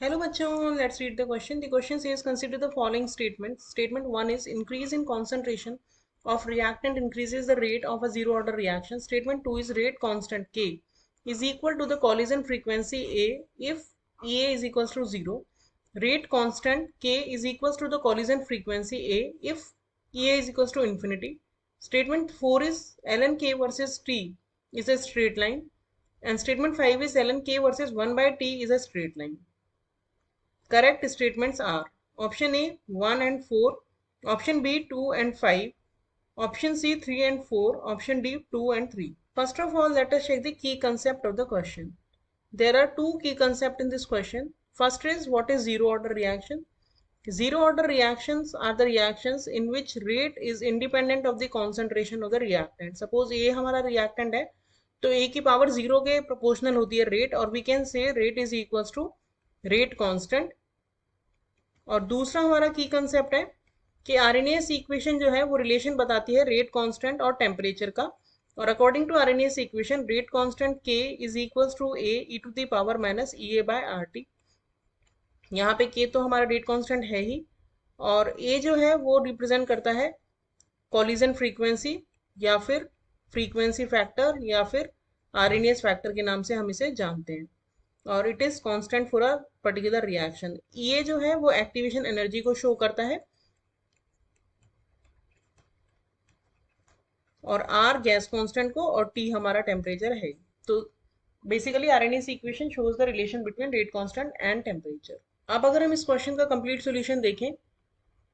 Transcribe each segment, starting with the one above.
Hello bachon, let's read the question. The question says consider the following statements. Statement 1 is increase in concentration of reactant increases the rate of a zero order reaction. Statement 2 is rate constant K is equal to the collision frequency A if EA is equals to 0. Rate constant K is equals to the collision frequency A if EA is equals to infinity. Statement 4 is ln K versus T is a straight line. And statement 5 is ln K versus 1 by T is a straight line. Correct statements are option A 1 and 4, option B 2 and 5, option C 3 and 4, option D 2 and 3. First of all, let us check the key concept of the question. There are two key concepts in this question. First is what is zero order reaction? Zero order reactions are the reactions in which rate is independent of the concentration of the reactant. Suppose A हमारा reactant है तो A की power 0 के proportional होती है rate और we can say rate is equals to rate constant. और दूसरा हमारा की कंसेप्ट है कि आरएनएस इक्वेशन जो है वो रिलेशन बताती है रेट कांस्टेंट और टेम्परेचर का. और according to Arrhenius equation rate constant K is equals to A e to the power minus E A by R T. यहाँ पे के तो हमारा रेट कांस्टेंट है ही और ए जो है वो रिप्रेजेंट करता है कॉलिजन फ्रीक्वेंसी या फिर फ्रीक्वेंसी फैक्टर या फिर आरएनएस फैक्टर के नाम से हम इसे जानते हैं. और it is constant for a particular reaction. ये जो है वो एक्टिवेशन एनर्जी को शो करता है और आर गैस कांस्टेंट को और टी हमारा टेम्परेचर है. तो basically RNS equation shows the relation between rate constant and temperature. अब अगर हम इस क्वेश्चन का कंप्लीट सॉल्यूशन देखें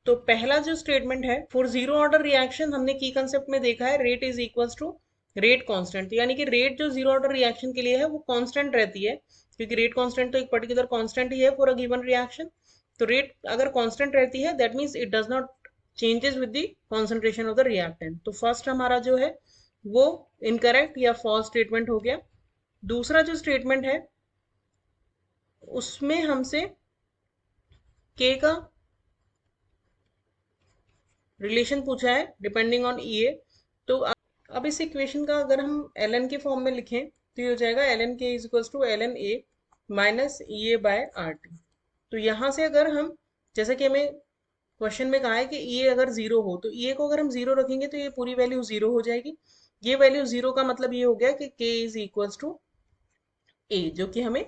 तो पहला जो स्टेटमेंट है फॉर जीरो ऑर्डर रिएक्शन हमने की कंसेप्ट में देखा है rate is equals to rate constant. यानी कि रेट जो जीरो ऑर्डर रिएक्शन के लिए है वो कांस्टेंट रहती है क्योंकि रेट कांस्टेंट तो एक पर्टिकुलर कांस्टेंट ही है फॉर अ गिवन रिएक्शन. तो रेट अगर कांस्टेंट रहती है that means it does not changes with the concentration of the reactant. तो फर्स्ट हमारा जो है वो इनकरेक्ट या फॉल्स स्टेटमेंट हो गया. दूसरा जो स्टेटमेंट है उसमें हमसे के का रिलेशन पूछा है डिपेंडिंग ऑन ई ए. तो अब इस इक्वेशन का अगर हम एल एन के फॉर्म में लिखें तो ये हो जाएगा L N K is equals to L N A minus E A by R T. तो यहाँ से अगर हम जैसे कि हमें क्वेश्चन में कहा है कि ई ए अगर जीरो हो तो ई ए को अगर हम जीरो रखेंगे तो ये पूरी वैल्यू जीरो हो जाएगी. ये वैल्यू जीरो का मतलब ये हो गया कि के इज इक्वल्स टू ए जो कि हमें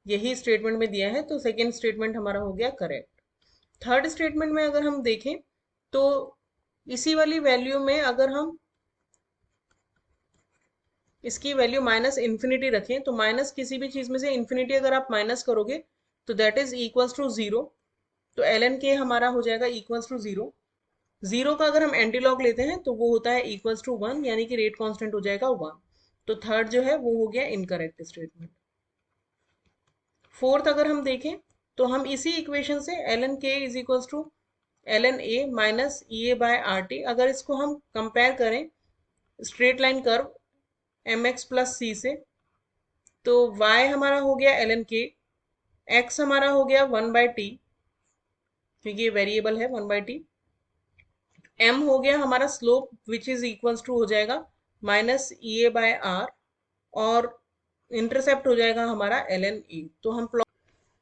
यही स्टेटमेंट में दिया है. तो सेकेंड स्टेटमेंट हमारा हो गया करेक्ट. थर्ड स्टेटमेंट में अगर हम देखें तो इसी वाली वैल्यू में अगर हम इसकी वैल्यू माइनस इन्फिनिटी रखें तो माइनस किसी भी चीज में से इन्फिनिटी अगर आप माइनस करोगे तो that is equals to zero. तो एल एन के हमारा हो जाएगा इक्वल्स टू जीरो. जीरो का अगर हम एंटीलॉग लेते हैं तो वो होता है इक्वल्स टू वन यानी कि रेट कांस्टेंट हो जाएगा वन. तो थर्ड जो है वो हो गया इनकरेक्ट स्टेटमेंट. फोर्थ अगर हम देखें तो हम इसी इक्वेशन से L N K is equals to L N A minus E A by R T अगर इसको हम कंपेयर करें straight line curve M X plus C से तो y हमारा हो गया एल एन के, एक्स हमारा हो गया वन बाई टी क्योंकि ये वेरिएबल है वन बाई टी, m हो गया हमारा slope which is equals to हो जाएगा minus E A by R और इंटरसेप्ट हो जाएगा हमारा एल एन ए. तो हम प्लॉट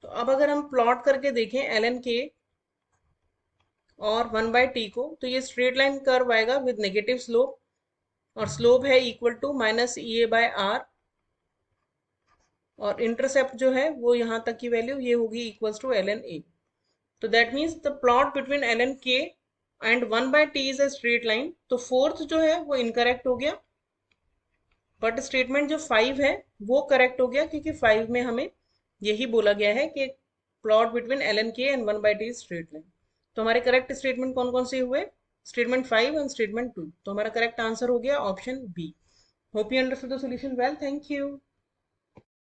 तो अब अगर हम प्लॉट करके देखें एल एन के और वन बाई टी को तो ये स्ट्रेट लाइन कर्व आएगा विद नेगेटिव स्लोप और स्लोप है equal to minus E A by R और इंटरसेप्ट जो है वो यहाँ तक की वैल्यू ये होगी equals to L N A. तो that means the plot between L N K and one by T is a straight line. तो फोर्थ जो है वो इनकरेक्ट हो गया बट स्टेटमेंट जो फाइव है वो करेक्ट हो गया क्योंकि फाइव में हमें यही बोला गया है कि plot between L N K and one by T is straight line. तो हमारे करेक्ट स्टेटमेंट कौन कौन से हुए statement five and statement two. तो हमारा करेक्ट आंसर हो गया option B. Hope you understood the solution well. Thank you.